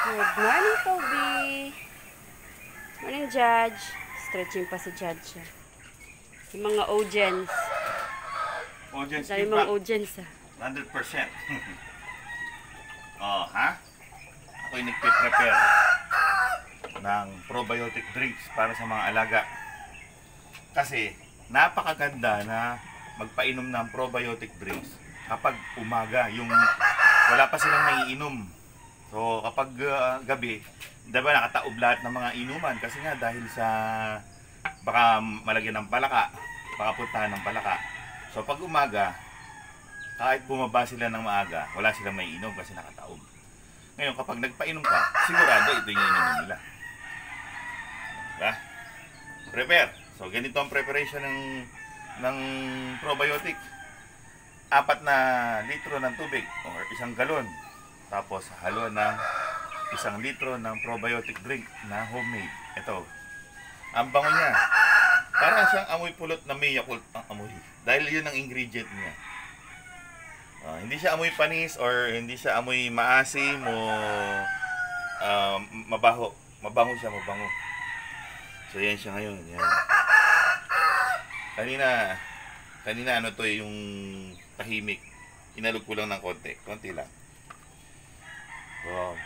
Good morning, Kobe. Morning, Judge. Stretching pa si Judge. Yung mga audience. Audience Dahil feedback. mga audience, 100%. Oh, ha? Ako'y nagpe-prepare ng probiotic drinks para sa mga alaga. Kasi napakaganda na magpainom ng probiotic drinks kapag umaga, yung wala pa silang naiinom. So kapag gabi, diba nakataob lahat ng mga inuman kasi nga dahil sa baka malagyan ng palaka, baka puntahan ng palaka. So pag umaga, kahit bumaba sila ng maaga, wala silang maiinom kasi nakataob. Ngayon kapag nagpainom ka, sigurado ito yung inumin nila. Diba? Prepare. So ganito ang preparation ng probiotic. 4 na litro ng tubig or 1 galon. Tapos haluan ng 1 litro ng probiotic drink na homemade. Ito. Ang bango niya. Para siyang amoy pulot na may Yakult ang amoy. Dahil yun ang ingredient niya. Hindi siya amoy panis or hindi siya amoy maasim o mabaho. Mabango siya, mabango. So yan siya ngayon. Yan. Kanina ano to yung tahimik. Inalog ko lang ng konti lang. So,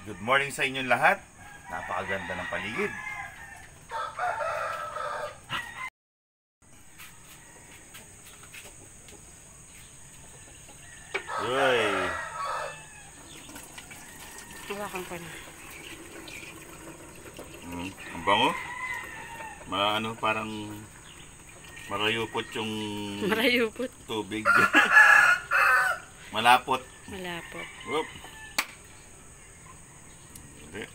good morning sa inyong lahat. Napakaganda ng paligid. Uy. hawakan ko na. Ang bango. Ano, parang marayupot yung Marayupot. tubig. Malapot. Malapot. Whoop. Okay.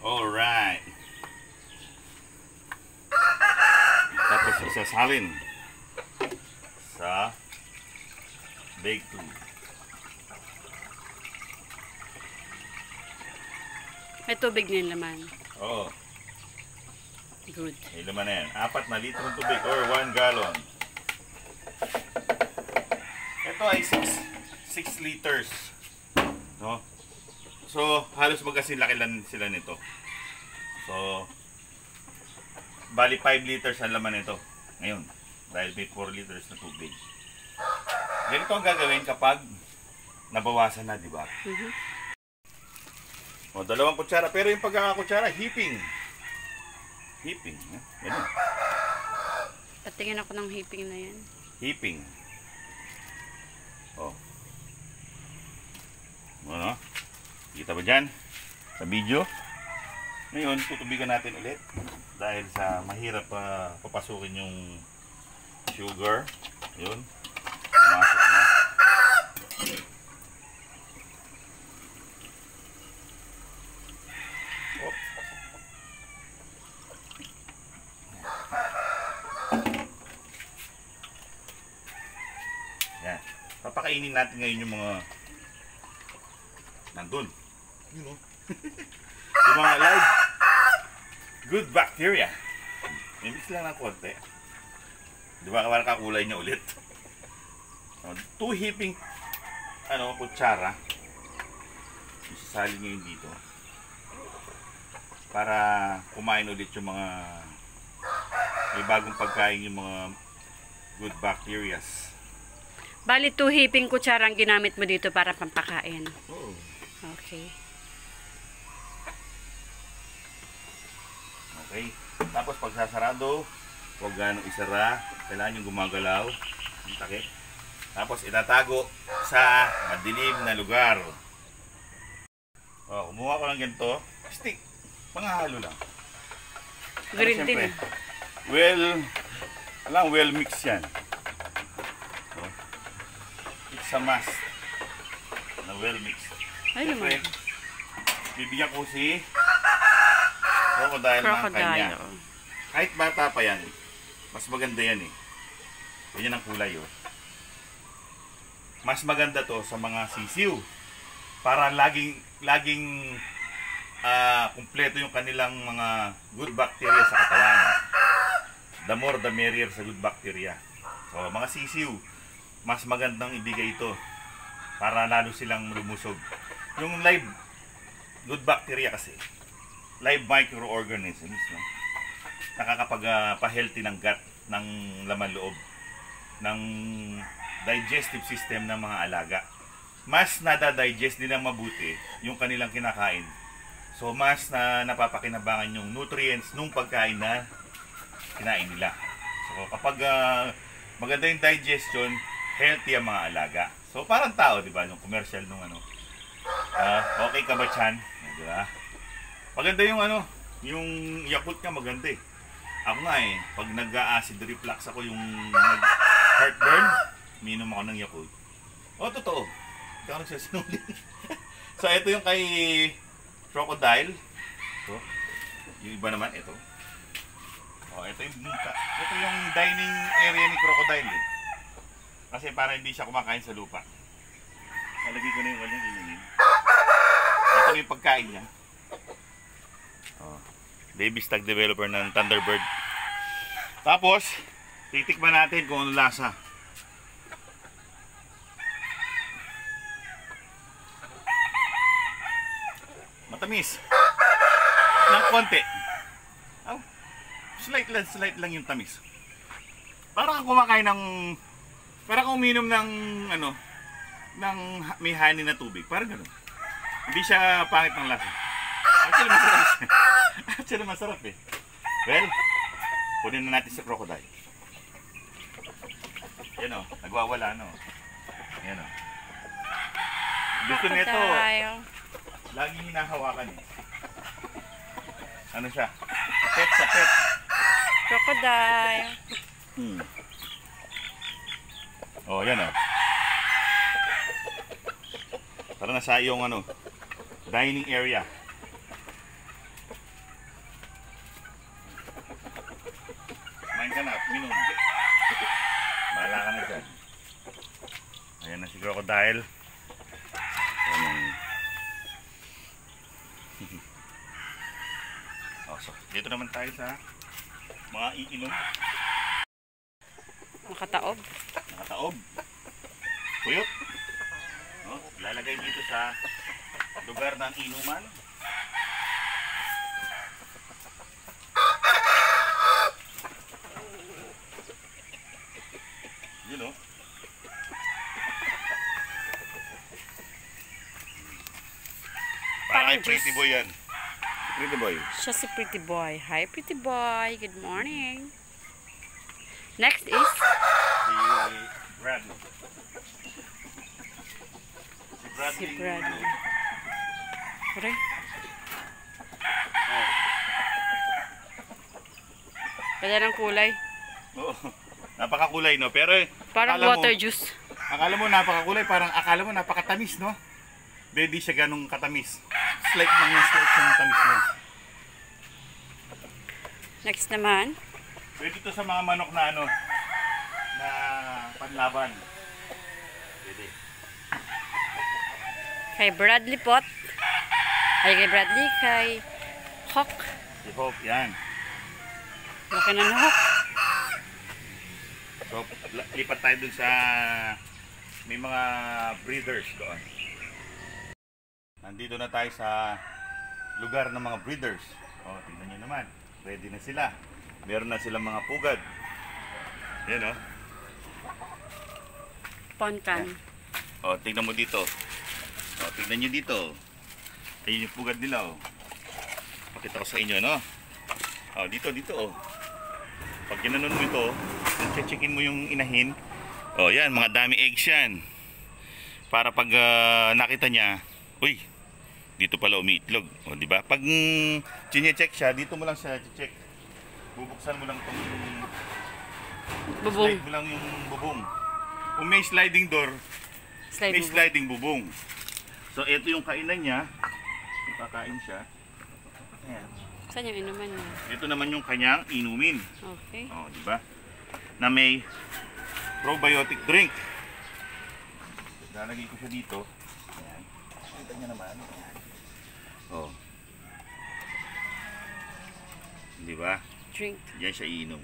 Alright. Tapos isasalin sa bake tube. May tubig na yung laman. Oo. Good. May laman na yan. 4 na litrong tubig or 1 gallon. Ito ay 6 liters. No? So, halos magkasing laki lang sila nito. So, bali 5 liters ang laman nito. Ngayon, dahil may 4 liters na tubig. Ganito ang gagawin kapag nabawasan na, di ba? O, 2 kutsara. Pero yung pagkakakutsara, heaping. Heaping. Ganun. Patingin ako ng heaping na yan. Heaping. Oh. Ano? Kita ba dyan? Sa video? Ngayon, tutubigan natin ulit. Dahil sa mahirap papasukin yung sugar. Ayun. Pumasok na. Oh. Yan. Papakainin natin ngayon yung mga nandun. You know. Yung mga live good bacteria. Mimix lang ng konti. Di ba parang kakulay niya ulit? 2 heaping kutsara. Isasali ngayon dito. Para kumain ulit yung mga may bagong pagkain yung mga good bacterias. Bali, 2 heaping kutsara ang ginamit mo dito para pampakain. Oo. Okay. Okay. Tapos pagsasarado, huwag ganong isara. Kailangan yung gumagalaw. Ang takip. Tapos itatago sa madilim na lugar. Oh, kumuha ko ng ganito. Stick. Panghalo lang. Green Siyempre, din. well mix yan. Oh. It's a must na well mix. Ay, Siyempre, naman. bibigyan ko si crocodile ng kanya. Crocodile. Kahit bata pa yan, mas maganda yan eh. Ganyan ang kulay oh. Mas maganda to sa mga sisiw. Para laging kumpleto yung kanilang mga good bacteria sa katawan. The more the merrier sa good bacteria. So mga sisiw, mas magandang ibigay ito para lalo silang lumusog. Yung live good bacteria kasi, live microorganisms, no? Nakakapag-pa-healthy ng gut, ng laman loob, ng digestive system ng mga alaga. Mas nada-digest nilang mabuti yung kanilang kinakain. So mas napapakinabangan yung nutrients nung pagkain na kinain nila. So kapag maganda yung digestion, healthy ang mga alaga. So parang tao, di ba? Yung commercial nung ano. Okay ka ba, Chan? Di ba? Maganda yung ano, yung Yakult nga maganda eh. Ako nga eh, pag nag-acid reflux ako, yung heartburn, minom ako ng Yakult. Totoo. Hindi ako nagsasinungaling. So ito yung kay Crocodile. Ito. Yung iba naman, ito. Ito yung dining area ni Crocodile eh. Kasi para hindi siya kumakain sa lupa. Nalagay ko na yung kanyang inumin. Ito yung pagkain niya. Baby stock developer ng Thunderbird. Tapos, titikman natin kung ano lasa. Matamis. Ng konti. Slight lang yung tamis. Parang kumakain ng... Parang kung uminom ng ano, ng may honey na tubig. Parang gano'n. Hindi siya pangit ng lasa. Actually masarap siya. Actually masarap eh. Well, kunin na natin sa Crocodile. Yan o, nagwawala no. Yan o. Gusto nito, laging hinahawakan eh. Ano siya? Pet sa pet. Crocodile. Yan o. Para nasa iyong ano, dining area. Kumain ka na, minum. Bahala ka na dyan. Ayan na si Crocodile. So, dito naman tayo sa mga iinom. Nakataob. Puyot. Lalagay dito sa lugar ng inuman. Yun o. Parang kay Pretty Boy yan. Pretty Boy. Siya si Pretty Boy. Hi, Pretty Boy. Good morning. Next is Si Bradley. si Bradley. Pare. Ganda ng kulay. Oo. Napakakulay, no? Pero Parang akala water mo, juice. Akala mo napakakulay, parang akala mo napakatamis, no? Hindi siya ganung katamis. Slight yung tamis mo. Next naman. Pwede ito sa mga manok na ano, na panlaban. Pwede. Kay Bradley Pot. Ay, kay Bradley. Kay Hawk. Si Hope, yan. Laki na ng Hawk. So, lipat tayo dun sa may mga breeders doon. Nandito na tayo sa lugar ng mga breeders. Tingnan nyo naman. Ready na sila. Meron na silang mga pugad. Yan o. Poncan. Tingnan mo dito. Tingnan nyo dito. Ayun yung pugad nila o. Pakita ko sa inyo, no? Dito. Pag ginanon mo ito, checkin mo yung inahin. Yan, mga dami eggs yan. Para pag nakita niya, uy, dito pala umiitlog. Di ba? Pag chine-check siya, dito mo lang siya check. Bubuksan mo lang itong Bubong. slide mo lang yung bubong. Kung may sliding door, may sliding bubong. So, ito yung kainan niya. Kung kakain siya. Ayan. Saan yung inuman niya? Ito naman yung kanyang inumin. Okay. Di ba? Na may probiotic drink. Lalagay ko siya dito. Ayan. Kita niya naman. Ayan. Di ba? Drink. Diyan siya iinom.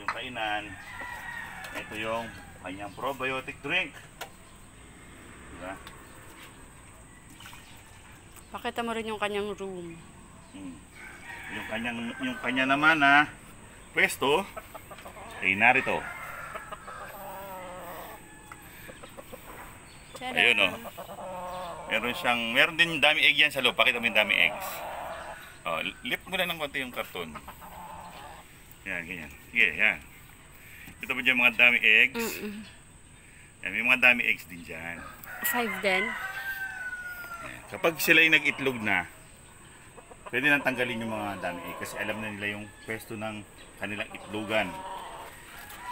yung kainan. Ito yung kanyang probiotic drink. Diba? Pakita mo rin yung kanyang room. Yung kanya naman na pwesto ay narito. Tada! Ayun oh. Meron din dami egg yan sa loob. Pakita mo yung dami eggs. Oh, lift mo lang ng konti yung karton. Yan, ganyan. Yeah, yan. Ito mo dyan mga dami eggs. Yan, may mga dami eggs din dyan. 5 din. Yan. Kapag sila ay nag-itlog na, pwede nang tanggalin yung mga dami egg kasi alam na nila yung pwesto ng kanilang itlogan.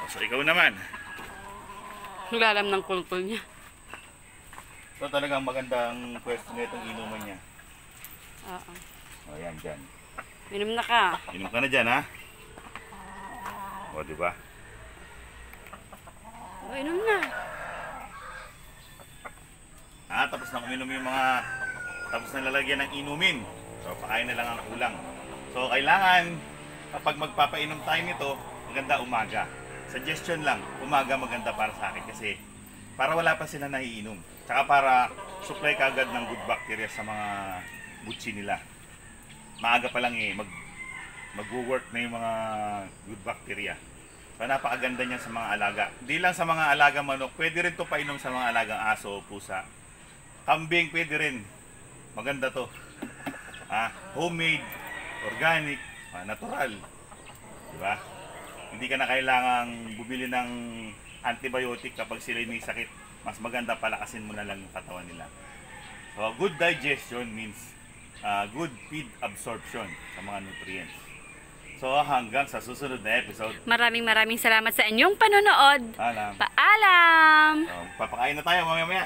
So ikaw naman. Naglalam ng kulkul niya. So talagang magandang pwesto na itong inuman niya. Oo. O yan dyan. Minom na ka. Inom ka na dyan ha. O diba? O, inom na. Tapos na uminom yung mga tapos na lalagyan ng inumin. So pakain na lang ang kulang. So kailangan kapag magpapainom tayo nito, maganda umaga. Suggestion lang, umaga maganda para sa akin kasi para wala pa sila naiinom. Tsaka para supply kagad ng good bacteria sa mga butsi nila. Maaga pa lang mag-work na yung mga good bacteria. So napakaganda niyan sa mga alaga. Hindi lang sa mga alagang manok, pwede rin to painom sa mga alagang aso o pusa. Kambing pwede rin. Maganda to. Homemade, organic, natural. Diba? Hindi ka na kailangang bumili ng antibiotic kapag sila may sakit. Mas maganda palakasin mo na lang yung katawan nila. So, good digestion means good feed absorption sa mga nutrients. So, hanggang sa susunod na episode. Maraming salamat sa inyong panonood. Paalam. Paalam! So, papakain na tayo mamaya-maya.